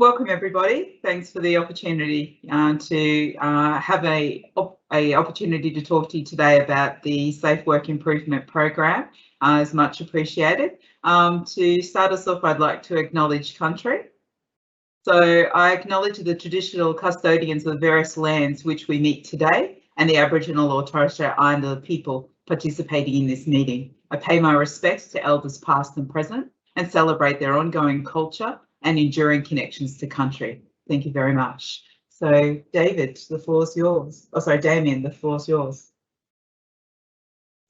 Welcome everybody. Thanks for the opportunity to have a opportunity to talk to you today about the Safe Work Improvement Program. Is much appreciated. To start us off, I'd like to acknowledge country. So I acknowledge the traditional custodians of the various lands which we meet today and the Aboriginal or Torres Strait Islander people participating in this meeting. I pay my respects to elders past and present and celebrate their ongoing culture and enduring connections to country. Thank you very much. So David, the floor is yours. Oh, sorry, Damien, the floor is yours.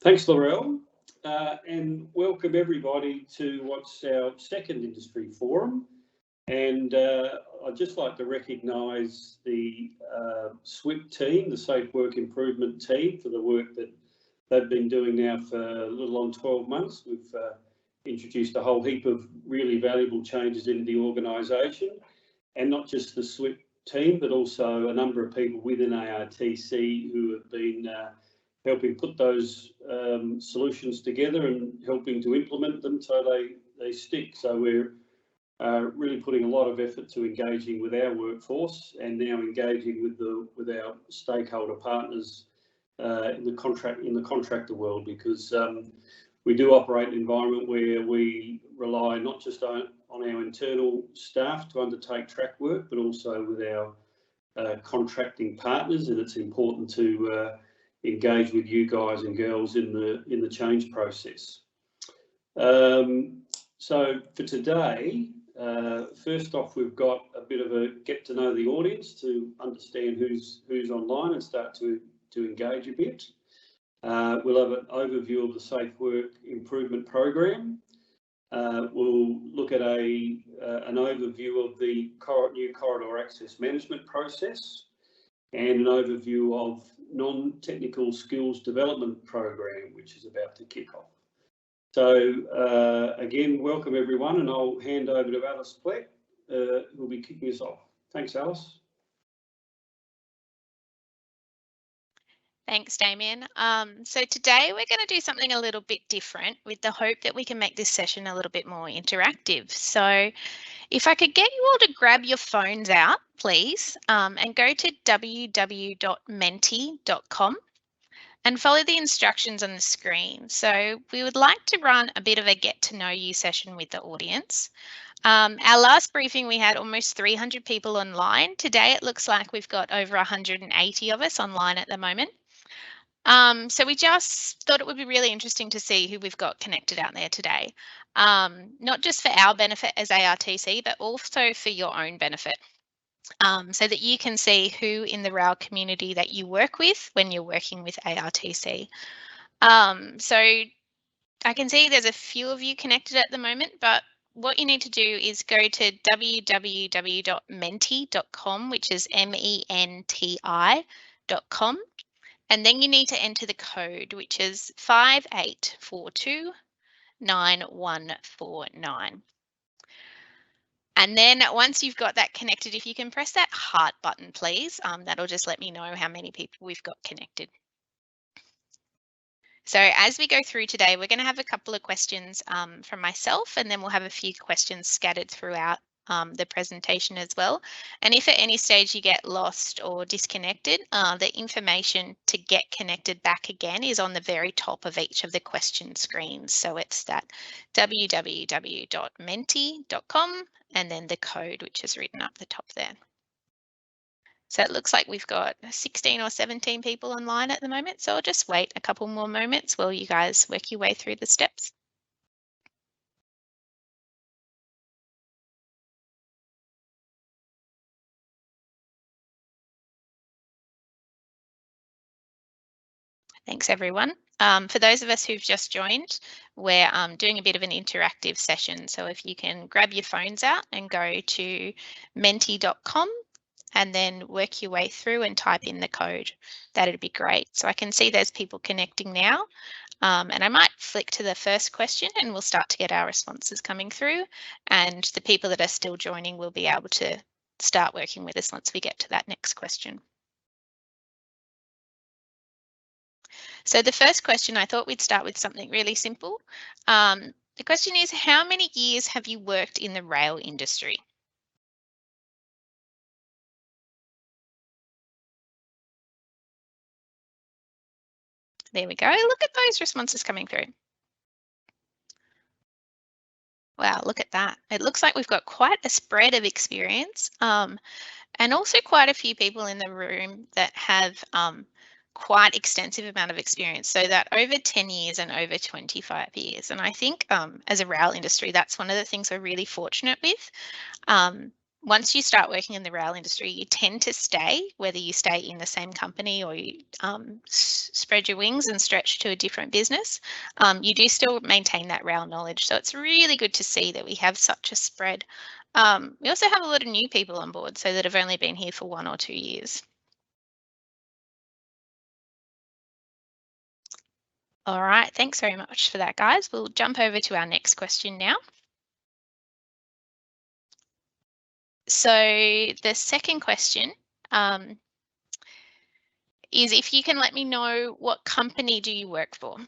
Thanks, Laurel, and welcome everybody to what's our second industry forum. And I'd just like to recognise the SWIP team, the Safe Work Improvement team, for the work that they've been doing now for a little on 12 months. We've introduced a whole heap of really valuable changes into the organisation, and not just the SWIP team, but also a number of people within ARTC who have been helping put those solutions together and helping to implement them so they stick. So we're really putting a lot of effort to engaging with our workforce and now engaging with our stakeholder partners in the contractor world, because we do operate an environment where we rely not just on our internal staff to undertake track work, but also with our contracting partners, and it's important to engage with you guys and girls in the change process. So for today, first off, we've got a bit of a get to know the audience to understand who's online and start to engage a bit. We'll have an overview of the Safe Work Improvement Program. We'll look at an overview of the new corridor access management process and an overview of non-technical skills development program, which is about to kick off. So again, welcome everyone, and I'll hand over to Alice Pleck, who'll be kicking us off. Thanks, Alice. Thanks, Damien. So today we're going to do something a little bit different with the hope that we can make this session a little bit more interactive. So if I could get you all to grab your phones out, please, and go to www.menti.com and follow the instructions on the screen. So we would like to run a bit of a get to know you session with the audience. Our last briefing, we had almost 300 people online. Today, it looks like we've got over 180 of us online at the moment. So we just thought it would be really interesting to see who we've got connected out there today, not just for our benefit as ARTC, but also for your own benefit, so that you can see who in the rail community that you work with when you're working with ARTC. So I can see there's a few of you connected at the moment, but what you need to do is go to www.menti.com, which is MENTI.com. And then you need to enter the code, which is 58429149. And then once you've got that connected, if you can press that heart button, please, that'll just let me know how many people we've got connected. So as we go through today, we're going to have a couple of questions from myself, and then we'll have a few questions scattered throughout the presentation as well. And if at any stage you get lost or disconnected, the information to get connected back again is on the very top of each of the question screens. So it's that www.menti.com and then the code, which is written up the top there. So it looks like we've got 16 or 17 people online at the moment. So I'll just wait a couple more moments while you guys work your way through the steps. Thanks, everyone. For those of us who've just joined, we're doing a bit of an interactive session. So if you can grab your phones out and go to menti.com and then work your way through and type in the code, that'd be great. So I can see there's people connecting now. And I might flick to the first question and we'll start to get our responses coming through. And the people that are still joining will be able to start working with us once we get to that next question. So the first question, I thought we'd start with something really simple. The question is, how many years have you worked in the rail industry? There we go. Look at those responses coming through. Wow, look at that. It looks like we've got quite a spread of experience and also quite a few people in the room that have quite extensive amount of experience, so that over 10 years and over 25 years. And I think as a rail industry, that's one of the things we're really fortunate with. Once you start working in the rail industry, you tend to stay, whether you stay in the same company or you spread your wings and stretch to a different business, you do still maintain that rail knowledge. So it's really good to see that we have such a spread. We also have a lot of new people on board, so that have only been here for 1 or 2 years. All right, thanks very much for that, guys. We'll jump over to our next question now. So the second question is if you can let me know what company do you work for?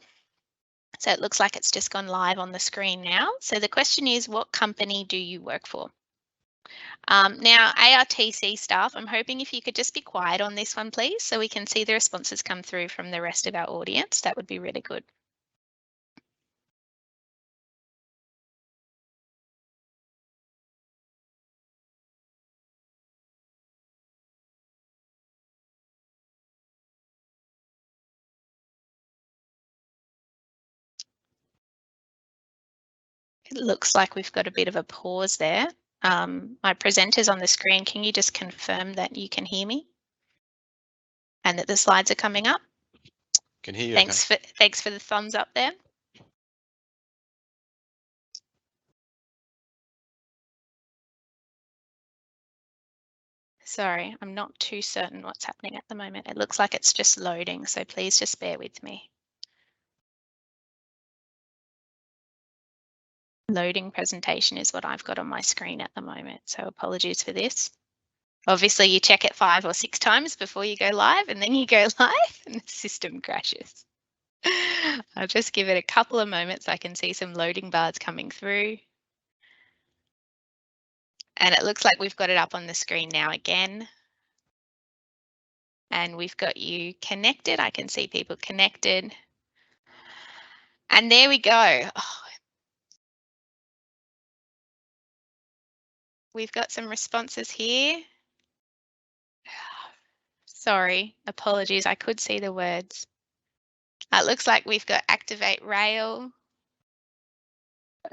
So it looks like it's just gone live on the screen now. So the question is, what company do you work for? Now, ARTC staff, I'm hoping if you could just be quiet on this one, please, so we can see the responses come through from the rest of our audience. That would be really good. It looks like we've got a bit of a pause there. My presenter's on the screen. Can you just confirm that you can hear me and that the slides are coming up? Can hear you. Thanks for the thumbs up there. Sorry, I'm not too certain what's happening at the moment. It looks like it's just loading, so please just bear with me. Loading presentation is what I've got on my screen at the moment, so apologies for this. Obviously, you check it 5 or 6 times before you go live, and then you go live and the system crashes. I'll just give it a couple of moments. I can see some loading bars coming through. And it looks like we've got it up on the screen now again. And we've got you connected. I can see people connected. And there we go. Oh, we've got some responses here. Sorry, apologies. I could see the words. It looks like we've got activate rail.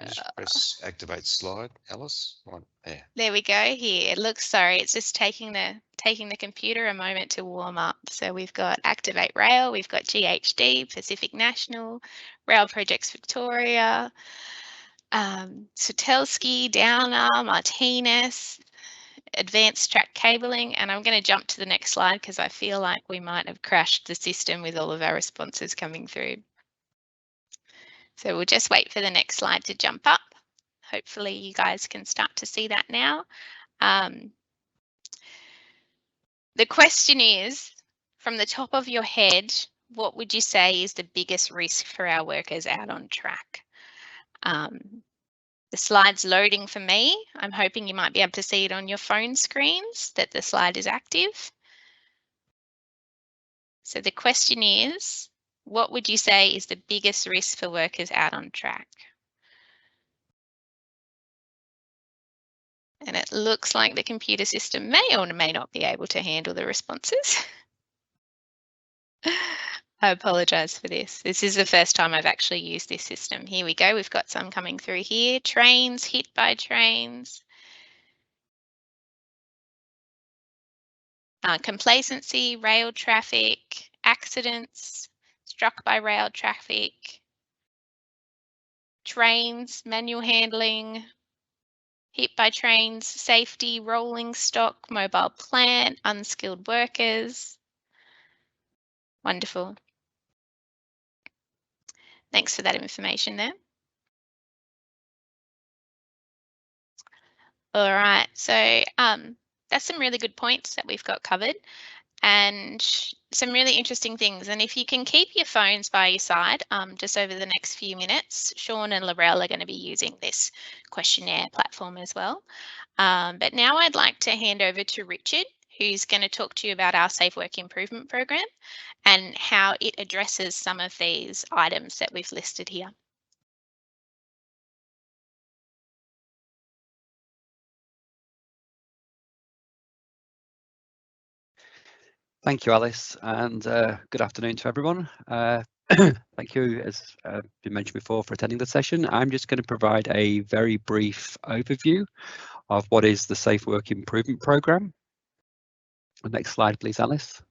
Just press activate slide, Alice. Right there. There we go. Here it looks. Sorry, it's just taking the computer a moment to warm up. So we've got activate rail. We've got GHD, Pacific National, Rail Projects Victoria, Sutelski, Downer, Martinez, Advanced Track Cabling, and I'm going to jump to the next slide because I feel like we might have crashed the system with all of our responses coming through. So we'll just wait for the next slide to jump up. Hopefully you guys can start to see that now. The question is, from the top of your head, what would you say is the biggest risk for our workers out on track? The slide's loading for me. I'm hoping you might be able to see it on your phone screens that the slide is active. So the question is, what would you say is the biggest risk for workers out on track? And it looks like the computer system may or may not be able to handle the responses. I apologise for this. This is the first time I've actually used this system. Here we go. We've got some coming through here. Trains, hit by trains. Complacency, rail traffic, accidents, struck by rail traffic, trains, manual handling, hit by trains, safety, rolling stock, mobile plant, unskilled workers. Wonderful. Thanks for that information there. All right, so that's some really good points that we've got covered and some really interesting things. And if you can keep your phones by your side, just over the next few minutes, Sean and Laurel are going to be using this questionnaire platform as well. But now I'd like to hand over to Richard, who's going to talk to you about our Safe Work Improvement Program and how it addresses some of these items that we've listed here. Thank you, Alice, and good afternoon to everyone. Thank you, as been mentioned before, for attending the session. I'm just going to provide a very brief overview of what is the Safe Work Improvement Program. The next slide, please, Alice.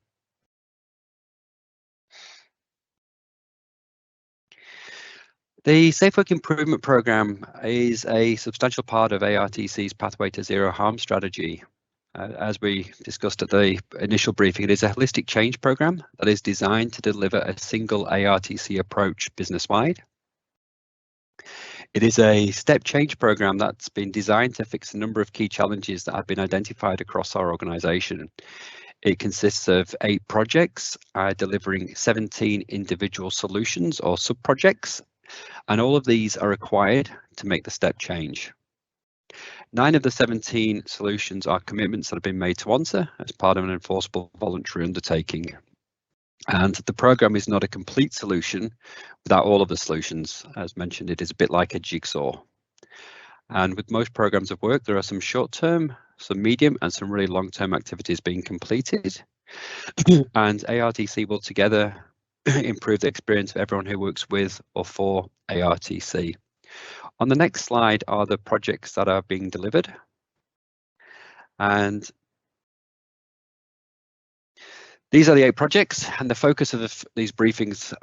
The Safe Work Improvement Program is a substantial part of ARTC's Pathway to Zero Harm strategy. As we discussed at the initial briefing, it is a holistic change program that is designed to deliver a single ARTC approach business-wide. It is a step change program that's been designed to fix a number of key challenges that have been identified across our organisation. It consists of 8 projects delivering 17 individual solutions or sub-projects, and all of these are required to make the step change. 9 of the 17 solutions are commitments that have been made to answer as part of an enforceable voluntary undertaking. And the programme is not a complete solution without all of the solutions. As mentioned, it is a bit like a jigsaw. And with most programmes of work, there are some short-term, some medium and some really long-term activities being completed. And ARTC will together improve the experience of everyone who works with or for ARTC. On the next slide are the projects that are being delivered. And these are the 8 projects, and the focus of these briefings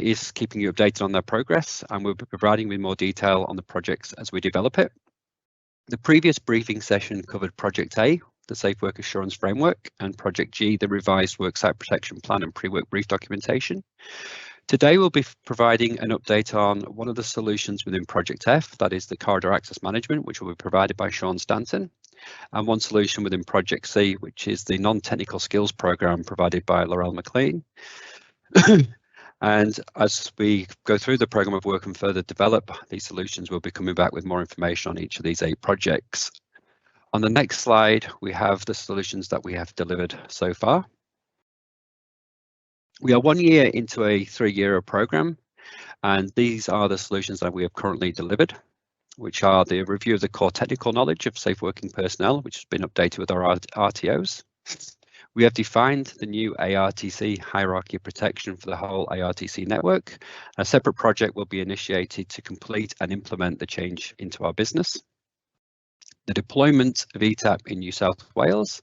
is keeping you updated on their progress, and we'll be providing with more detail on the projects as we develop it. The previous briefing session covered Project A, the Safe Work Assurance Framework, and Project G, the revised Worksite Protection Plan and Pre-Work Brief documentation. Today we'll be providing an update on one of the solutions within Project F, that is the Corridor Access Management, which will be provided by Sean Stanton, and one solution within Project C, which is the Non-Technical Skills Programme provided by Laurel McLean. And as we go through the programme of work and further develop these solutions, we'll be coming back with more information on each of these 8 projects. On the next slide, we have the solutions that we have delivered so far. We are 1 year into a 3-year programme, and these are the solutions that we have currently delivered, which are the review of the core technical knowledge of safe working personnel, which has been updated with our RTOs. We have defined the new ARTC hierarchy of protection for the whole ARTC network. A separate project will be initiated to complete and implement the change into our business. The deployment of ETAP in New South Wales.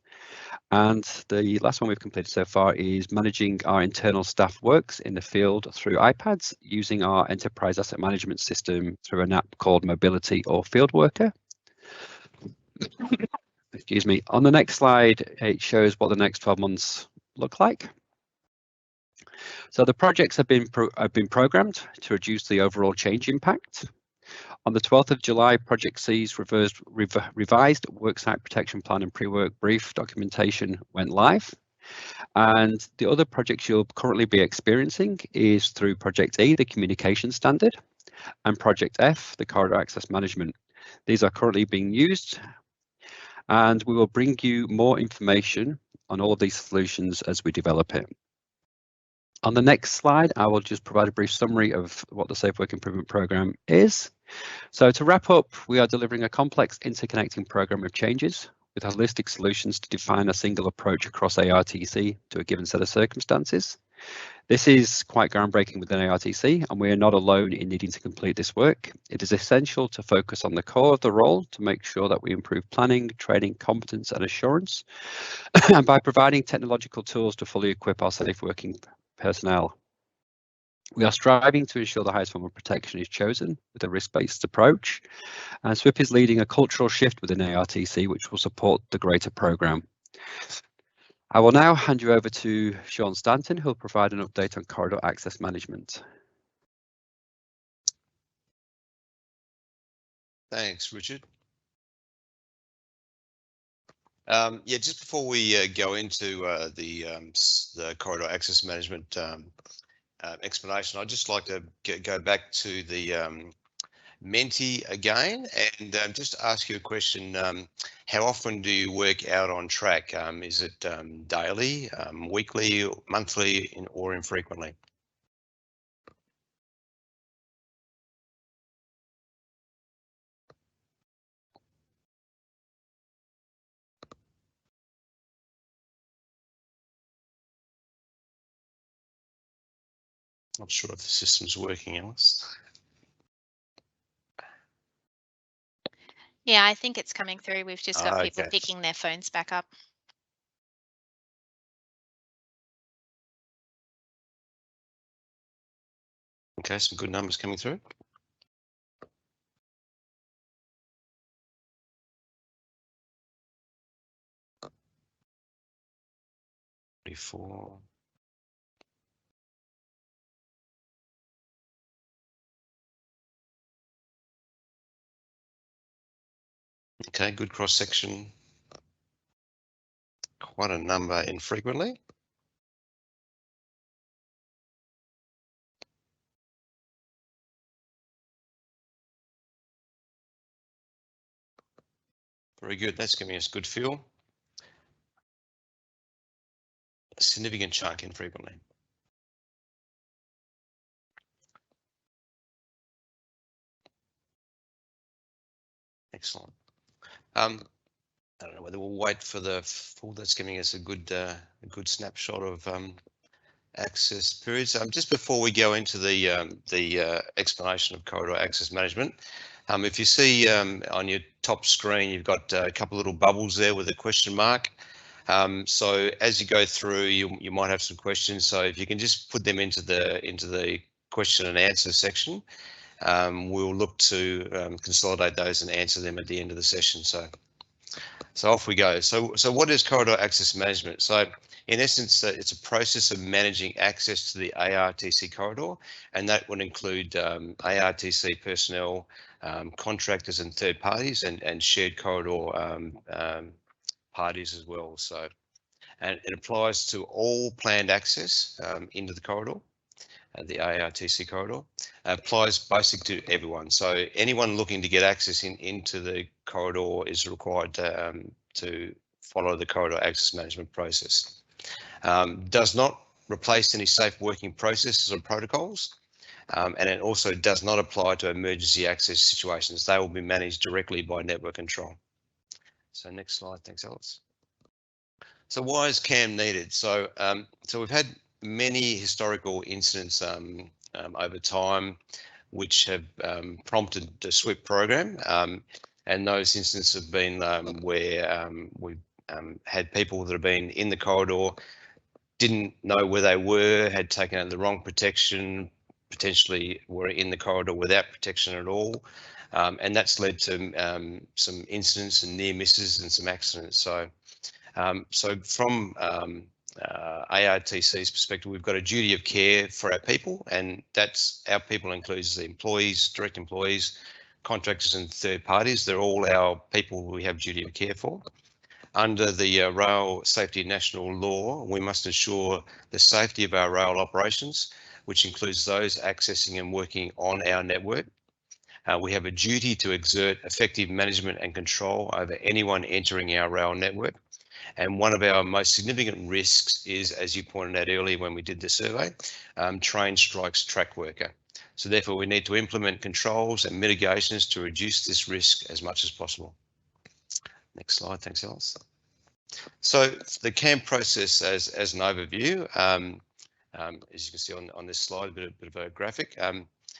And the last one we've completed so far is managing our internal staff works in the field through iPads using our enterprise asset management system through an app called Mobility or Field Worker. Excuse me. On the next slide, it shows what the next 12 months look like. So the projects have been programmed to reduce the overall change impact. On the 12th of July, Project C's revised Worksite Protection Plan and Pre-Work Brief documentation went live. And the other projects you'll currently be experiencing is through Project E, the Communication Standard, and Project F, the Corridor Access Management. These are currently being used, and we will bring you more information on all of these solutions as we develop it. On the next slide, I will just provide a brief summary of what the Safe Work Improvement Programme is. So to wrap up, we are delivering a complex interconnecting programme of changes with holistic solutions to define a single approach across ARTC to a given set of circumstances. This is quite groundbreaking within ARTC, and we are not alone in needing to complete this work. It is essential to focus on the core of the role to make sure that we improve planning, training, competence and assurance, and by providing technological tools to fully equip our safe working personnel. We are striving to ensure the highest form of protection is chosen with a risk-based approach, and SWIP is leading a cultural shift within ARTC which will support the greater programme. I will now hand you over to Sean Stanton, who will provide an update on Corridor Access Management. Thanks, Richard. Yeah, just before we go into the Corridor Access Management explanation, I'd just like to go back to the Menti again, and just to ask you a question, how often do you work out on track? Is it daily, weekly, monthly, or infrequently? Not sure if the system's working, Alice. Yeah, I think it's coming through. We've just got people Okay. picking their phones back up. Okay, some good numbers coming through. Okay, good cross section. Quite a number infrequently. Very good. That's giving us good feel. A significant chunk infrequently. Excellent. I don't know whether we'll wait for the full. That's giving us a good snapshot of access periods. Just before we go into the explanation of corridor access management, if you see on your top screen, you've got a couple of little bubbles there with a question mark. So as you go through, you might have some questions. So if you can just put them into the question and answer section, we'll look to consolidate those and answer them at the end of the session. So off we go. So what is corridor access management? So in essence, it's a process of managing access to the ARTC corridor, and that would include ARTC personnel, contractors and third parties, and shared corridor parties as well. So, and it applies to all planned access into the corridor. The ARTC corridor applies basically to everyone. So anyone looking to get access into the corridor is required to follow the corridor access management process. Does not replace any safe working processes or protocols, and it also does not apply to emergency access situations. They will be managed directly by network control. So next slide, thanks, Alice. So why is CAM needed? So we've had many historical incidents over time which have prompted the SWIP program, and those incidents have been where we've had people that have been in the corridor, didn't know where they were, had taken out the wrong protection, potentially were in the corridor without protection at all, and that's led to some incidents and near misses and some accidents. So from ARTC's perspective, we've got a duty of care for our people, and that's our people includes the employees, direct employees, contractors and third parties. They're all our people we have duty of care for. Under the Rail Safety National Law, we must ensure the safety of our rail operations, which includes those accessing and working on our network. We have a duty to exert effective management and control over anyone entering our rail network. And one of our most significant risks is, as you pointed out earlier when we did the survey, train strikes track worker. So therefore we need to implement controls and mitigations to reduce this risk as much as possible. Next slide, thanks Alice. So the CAM process as an overview, as you can see on this slide, a bit of a graphic.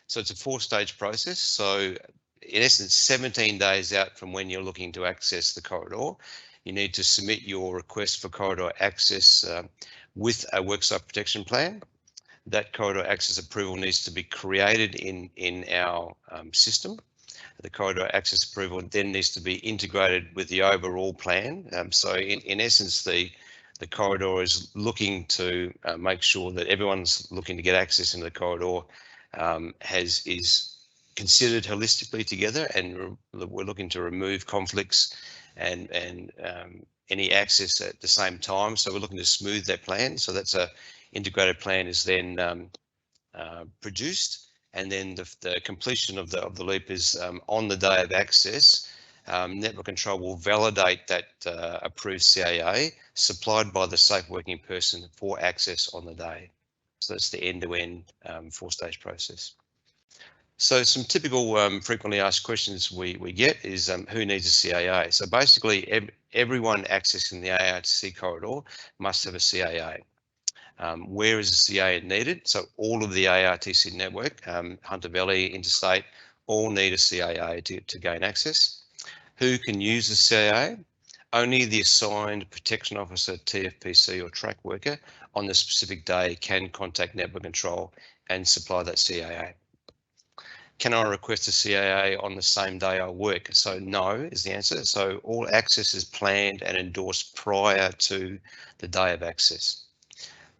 So it's a 4-stage process. So in essence, 17 days out from when you're looking to access the corridor, you need to submit your request for corridor access with a worksite protection plan. That corridor access approval needs to be created in our system. The corridor access approval then needs to be integrated with the overall plan. So in essence, the corridor is looking to make sure that everyone's looking to get access into the corridor is considered holistically together, and we're looking to remove conflicts and any access at the same time. So we're looking to smooth that plan. So that's a integrated plan is then produced, And then the completion of the loop is on the day of access. Network control will validate that approved CAA supplied by the safe working person for access on the day. So that's the end-to-end 4-stage process. So some typical frequently asked questions we get is who needs a CAA? So basically everyone accessing the ARTC corridor must have a CAA. Where is the CAA needed? So all of the ARTC network, Hunter Valley, Interstate, all need a CAA to gain access. Who can use the CAA? Only the assigned protection officer, TFPC or track worker on the specific day can contact network control and supply that CAA. Can I request a CAA on the same day I work? So no is the answer. So all access is planned and endorsed prior to the day of access.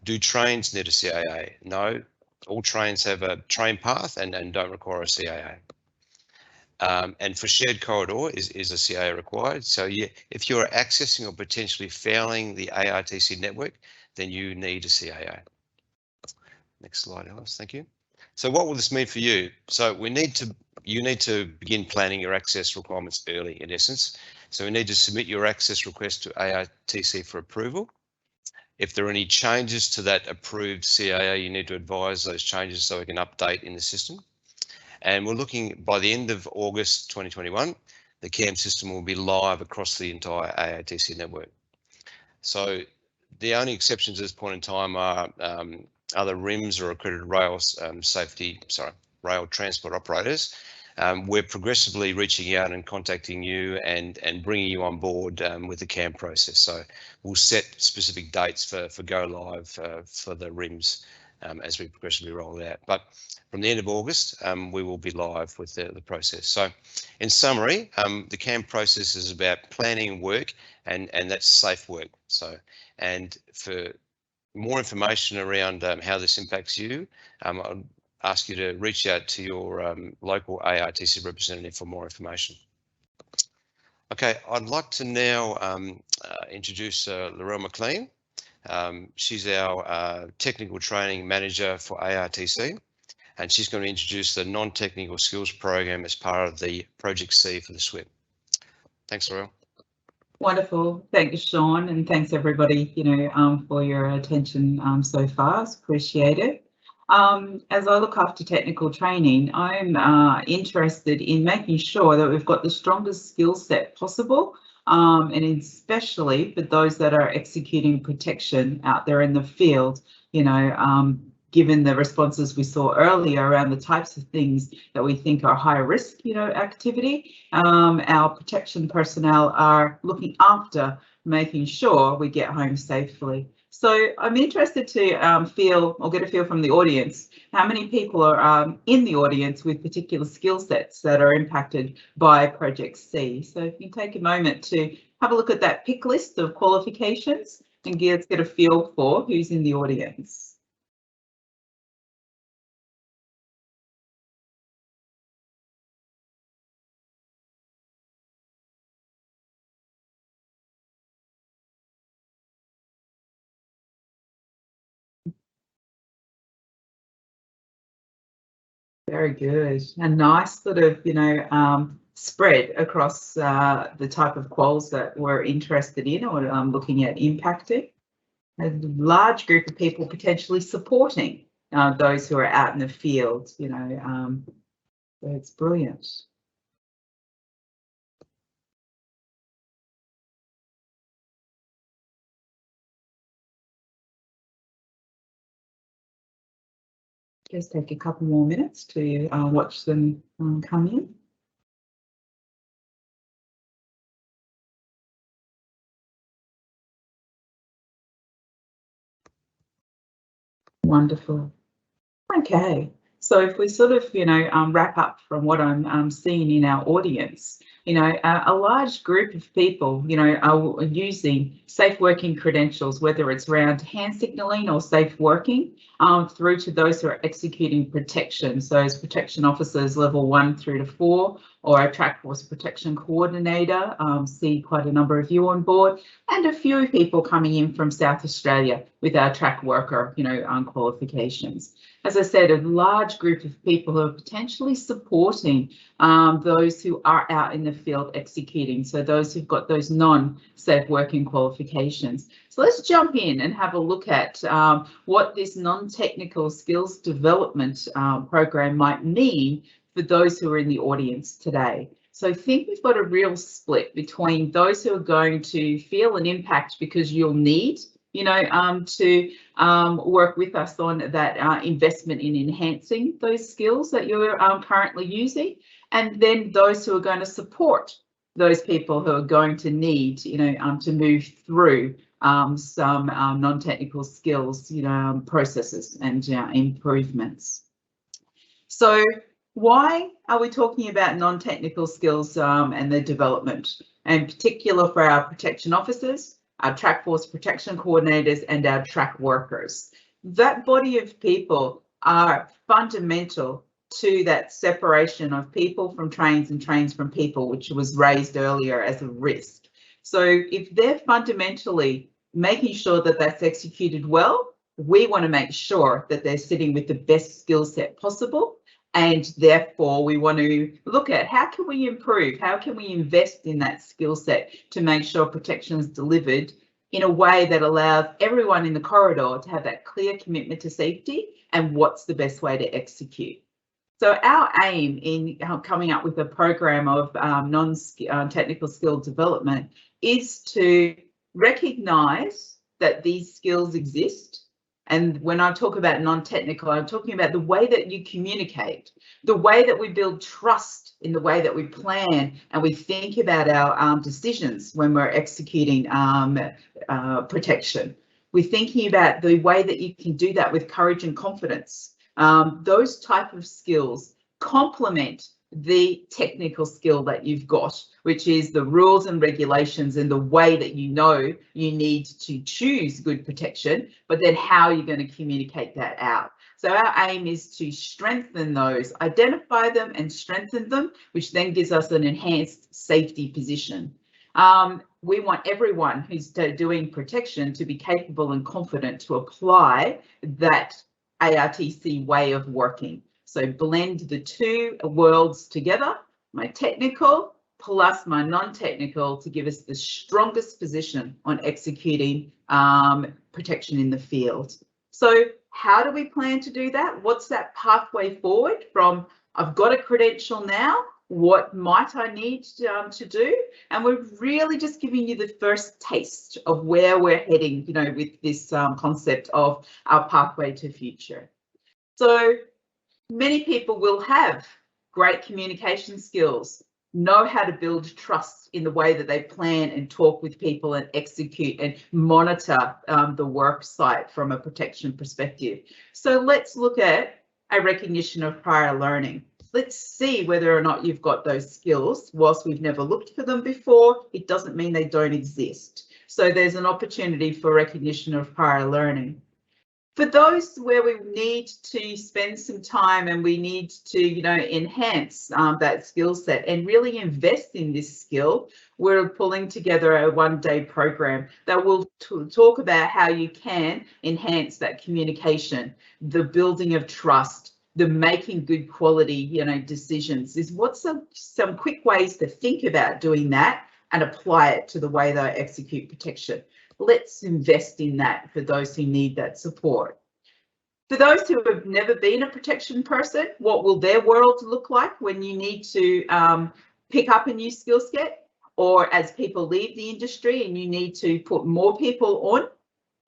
Do trains need a CAA? No, all trains have a train path and don't require a CAA. And for shared corridor is a CAA required. So yeah, if you're accessing or potentially fouling the ARTC network, then you need a CAA. Next slide, Alice, thank you. So what will this mean for you? So you need to begin planning your access requirements early, in essence. So we need to submit your access request to ARTC for approval. If there are any changes to that approved CAA, you need to advise those changes so we can update in the system. And we're looking by the end of August 2021, the CAM system will be live across the entire ARTC network. So the only exceptions at this point in time are other RIMS or accredited rail rail transport operators. We're progressively reaching out and contacting you and bringing you on board with the CAM process. So we'll set specific dates for go live for the RIMS as we progressively roll it out. But from the end of August, we will be live with the process. So in summary, the CAM process is about planning work and that's safe work. So, and for more information around how this impacts you, I'll ask you to reach out to your local ARTC representative for more information. Okay, I'd like to now introduce Laurel McLean. She's our technical training manager for ARTC, and she's going to introduce the non-technical skills program as part of the Project C for the SWIP. Thanks, Laurel. Wonderful. Thanks, Sean, and thanks everybody, for your attention so far. It's appreciated. As I look after technical training, I'm interested in making sure that we've got the strongest skill set possible, and especially for those that are executing protection out there in the field, given the responses we saw earlier around the types of things that we think are high risk, activity, our protection personnel are looking after making sure we get home safely. So I'm interested to get a feel from the audience, how many people are in the audience with particular skill sets that are impacted by Project C. So if you take a moment to have a look at that pick list of qualifications and let's get a feel for who's in the audience. Very good. A nice sort of, spread across the type of quals that we're interested in or looking at impacting. A large group of people potentially supporting those who are out in the field, so it's brilliant. Just take a couple more minutes to watch them come in. Wonderful. Okay, so if we sort of, wrap up from what I'm seeing in our audience, a large group of people, are using safe working credentials, whether it's around hand signalling or safe working, through to those who are executing protection. So as protection officers level 1 through to 4, or a track force protection coordinator. See quite a number of you on board, and a few people coming in from South Australia with our track worker, qualifications. As I said, a large group of people who are potentially supporting those who are out in the field executing. So those who've got those non-safe working qualifications. So let's jump in and have a look at what this non-technical skills development program might mean for those who are in the audience today. So I think we've got a real split between those who are going to feel an impact because you'll need to work with us on that investment in enhancing those skills that you're currently using, and then those who are going to support those people who are going to need, to move through some non-technical skills, processes and improvements. So why are we talking about non-technical skills and their development, in particular for our protection officers, our track force protection coordinators, and our track workers? That body of people are fundamental to that separation of people from trains and trains from people, which was raised earlier as a risk. So if they're fundamentally making sure that that's executed well, we want to make sure that they're sitting with the best skill set possible. And therefore, we want to look at how can we improve, how can we invest in that skill set to make sure protection is delivered in a way that allows everyone in the corridor to have that clear commitment to safety and what's the best way to execute. So our aim in coming up with a program of non-technical skill development is to recognise that these skills exist. And when I talk about non-technical, I'm talking about the way that you communicate, the way that we build trust in the way that we plan and we think about our decisions when we're executing protection. We're thinking about the way that you can do that with courage and confidence. Those type of skills complement the technical skill that you've got, which is the rules and regulations and the way that you need to choose good protection, but then how you're going to communicate that out. So our aim is to strengthen those, identify them and strengthen them, which then gives us an enhanced safety position. We want everyone who's doing protection to be capable and confident to apply that ARTC way of working. So blend the two worlds together, my technical plus my non-technical, to give us the strongest position on executing protection in the field. So how do we plan to do that? What's that pathway forward from I've got a credential now, what might I need to do? And we're really just giving you the first taste of where we're heading, with this concept of our pathway to future. So many people will have great communication skills, know how to build trust in the way that they plan and talk with people and execute and monitor the work site from a protection perspective. So let's look at a recognition of prior learning. Let's see whether or not you've got those skills. Whilst we've never looked for them before, it doesn't mean they don't exist. So there's an opportunity for recognition of prior learning. For those where we need to spend some time and we need to, enhance that skill set and really invest in this skill, we're pulling together a one-day program that will talk about how you can enhance that communication, the building of trust, the making good quality, decisions. Is what's some quick ways to think about doing that and apply it to the way they execute protection. Let's invest in that for those who need that support. For those who have never been a protection person, what will their world look like when you need to pick up a new skill set, or as people leave the industry and you need to put more people on?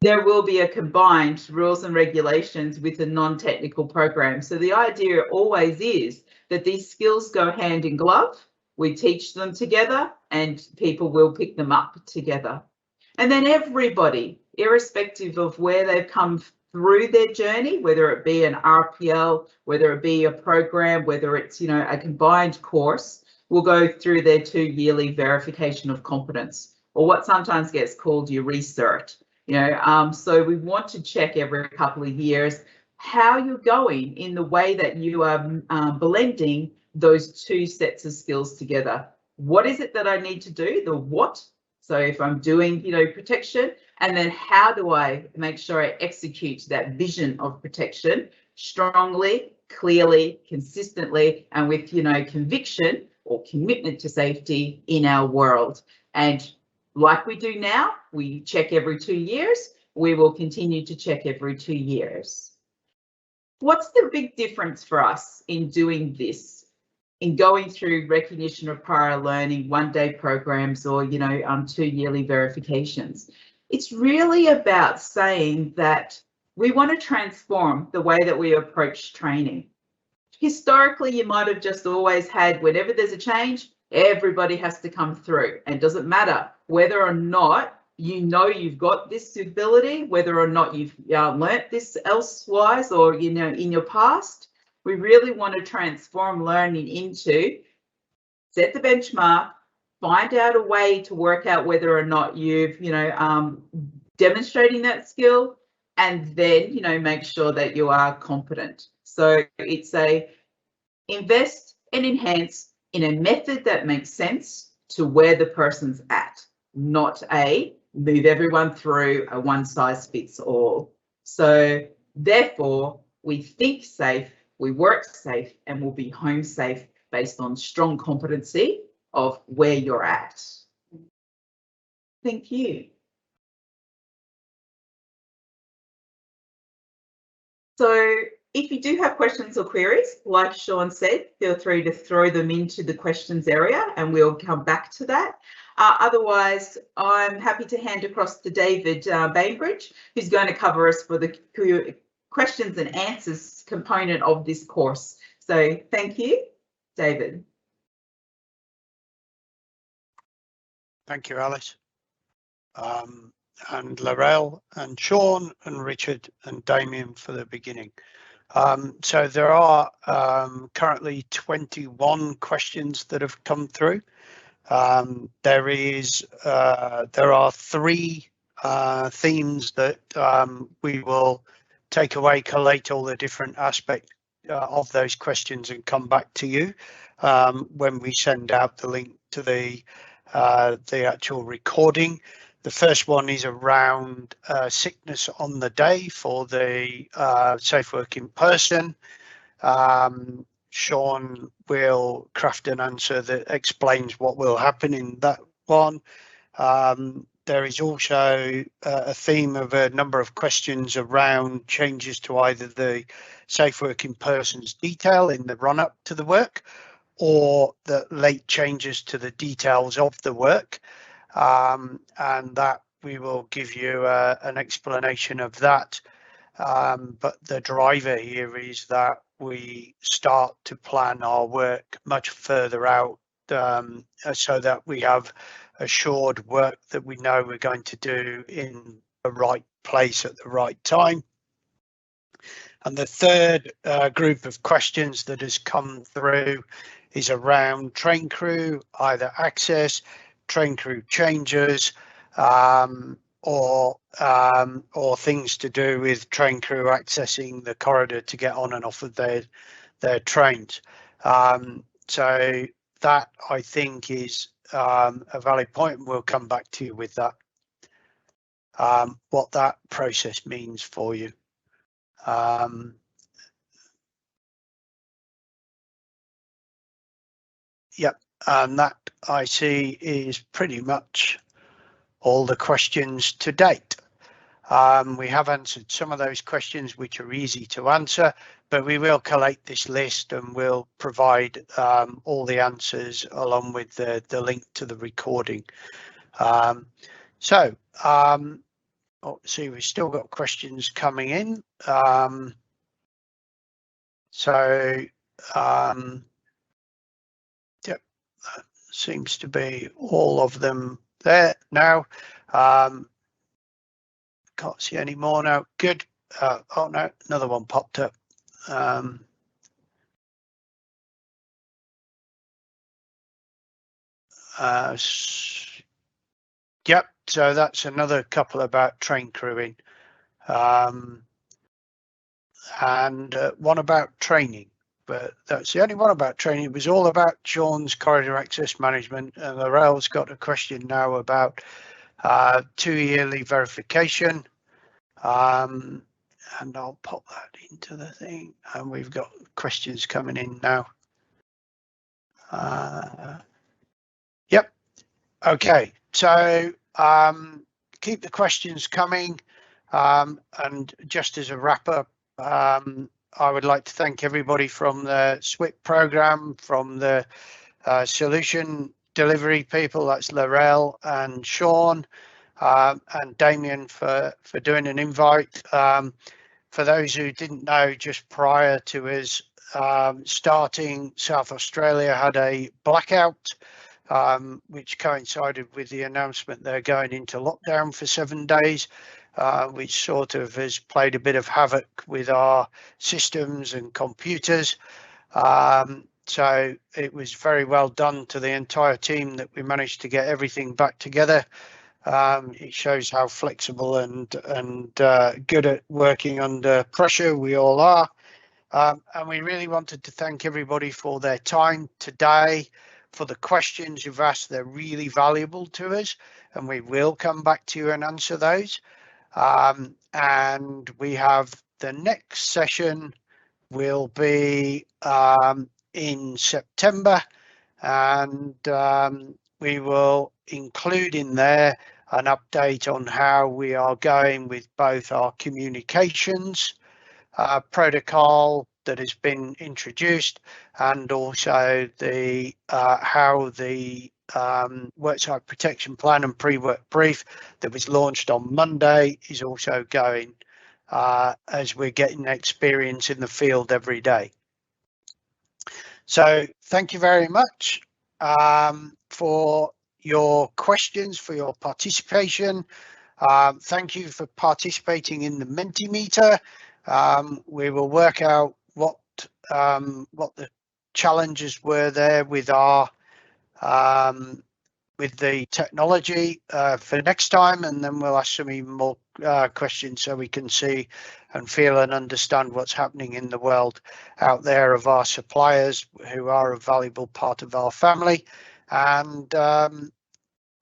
There will be a combined rules and regulations with a non-technical program. So the idea always is that these skills go hand in glove. We teach them together and people will pick them up together. And then everybody, irrespective of where they've come through their journey, whether it be an RPL, whether it be a program, whether it's, a combined course, will go through their 2-yearly verification of competence, or what sometimes gets called your recert. So we want to check every couple of years how you're going in the way that you are blending those two sets of skills together. What is it that I need to do? The what? So if I'm doing, protection, and then how do I make sure I execute that vision of protection strongly, clearly, consistently, and with, conviction or commitment to safety in our world. And like we do now, we check every 2 years. We will continue to check every 2 years. What's the big difference for us in doing this, in going through recognition of prior learning, one-day programs, or 2 yearly verifications? It's really about saying that we want to transform the way that we approach training. Historically, you might have just always had, whenever there's a change, everybody has to come through, and it doesn't matter whether or not you've got this ability, whether or not you've learnt this elsewise or in your past. We really want to transform learning into set the benchmark, find out a way to work out whether or not you've demonstrating that skill, and then make sure that you are competent. So it's a invest and enhance in a method that makes sense to where the person's at, not a move everyone through a one size fits all. So therefore, we think safe, we work safe, and we'll be home safe based on strong competency of where you're at. Thank you. So if you do have questions or queries, like Sean said, feel free to throw them into the questions area and we'll come back to that. Otherwise, I'm happy to hand across to David Bainbridge, who's going to cover us for the questions and answers component of this course. So thank you, David. Thank you, Alice. And Laurel and Sean and Richard and Damien for the beginning. So there are currently 21 questions that have come through. There are 3 themes that we will take away, collate all the different aspects of those questions and come back to you when we send out the link to the actual recording. The first one is around sickness on the day for the safe working person. Sean will craft an answer that explains what will happen in that one. There is also a theme of a number of questions around changes to either the safe working person's detail in the run up to the work or the late changes to the details of the work. And that we will give you an explanation of that. But the driver here is that we start to plan our work much further out so that we have assured work that we know we're going to do in the right place at the right time. And the third group of questions that has come through is around train crew, either access, train crew changes, or things to do with train crew accessing the corridor to get on and off of their trains. So that I think is a valid point, and we'll come back to you with that, what that process means for you. Yep, and that I see is pretty much all the questions to date. We have answered some of those questions which are easy to answer, but we will collate this list and we'll provide all the answers along with the link to the recording. So see, we've still got questions coming in. Yep, that seems to be all of them there now. Can't see any more now. Good. Oh no, another one popped up. Yep, so that's another couple about train crewing. And one about training. but that's the only one about training. It was all about Sean's corridor access management, and Laurel's got a question now about 2-yearly verification. And I'll pop that into the thing, and we've got questions coming in now. Yep. Okay, so keep the questions coming, and just as a wrap up, I would like to thank everybody from the SWIP program, from the solution delivery people, that's Laurel and Sean, and Damien for doing an invite. For those who didn't know, just prior to us starting, South Australia had a blackout, which coincided with the announcement they're going into lockdown for 7 days, which sort of has played a bit of havoc with our systems and computers. So it was very well done to the entire team that we managed to get everything back together. It shows how flexible and good at working under pressure we all are. And we really wanted to thank everybody for their time today, for the questions you've asked. They're really valuable to us, and we will come back to you and answer those. And we have the next session will be in September, and we will include in there an update on how we are going with both our communications protocol that has been introduced, and also the how the worksite protection plan and pre-work brief that was launched on Monday is also going, as we're getting experience in the field every day. So thank you very much for your questions, for your participation. Thank you for participating in the Mentimeter. We will work out what the challenges were there with our with the technology for next time, and then we'll ask some even more questions so we can see and feel and understand what's happening in the world out there of our suppliers, who are a valuable part of our family. And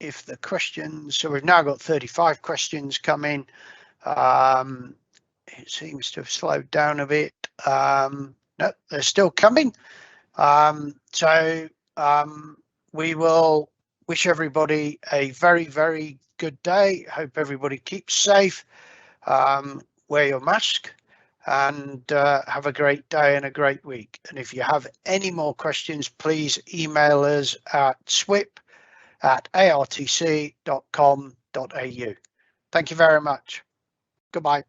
if the questions, so we've now got 35 questions coming. It seems to have slowed down a bit. No, they're still coming. So we will wish everybody a very, very good day. Hope everybody keeps safe. Wear your mask, and have a great day and a great week. And if you have any more questions, please email us at swip@artc.com.au. Thank you very much. Goodbye.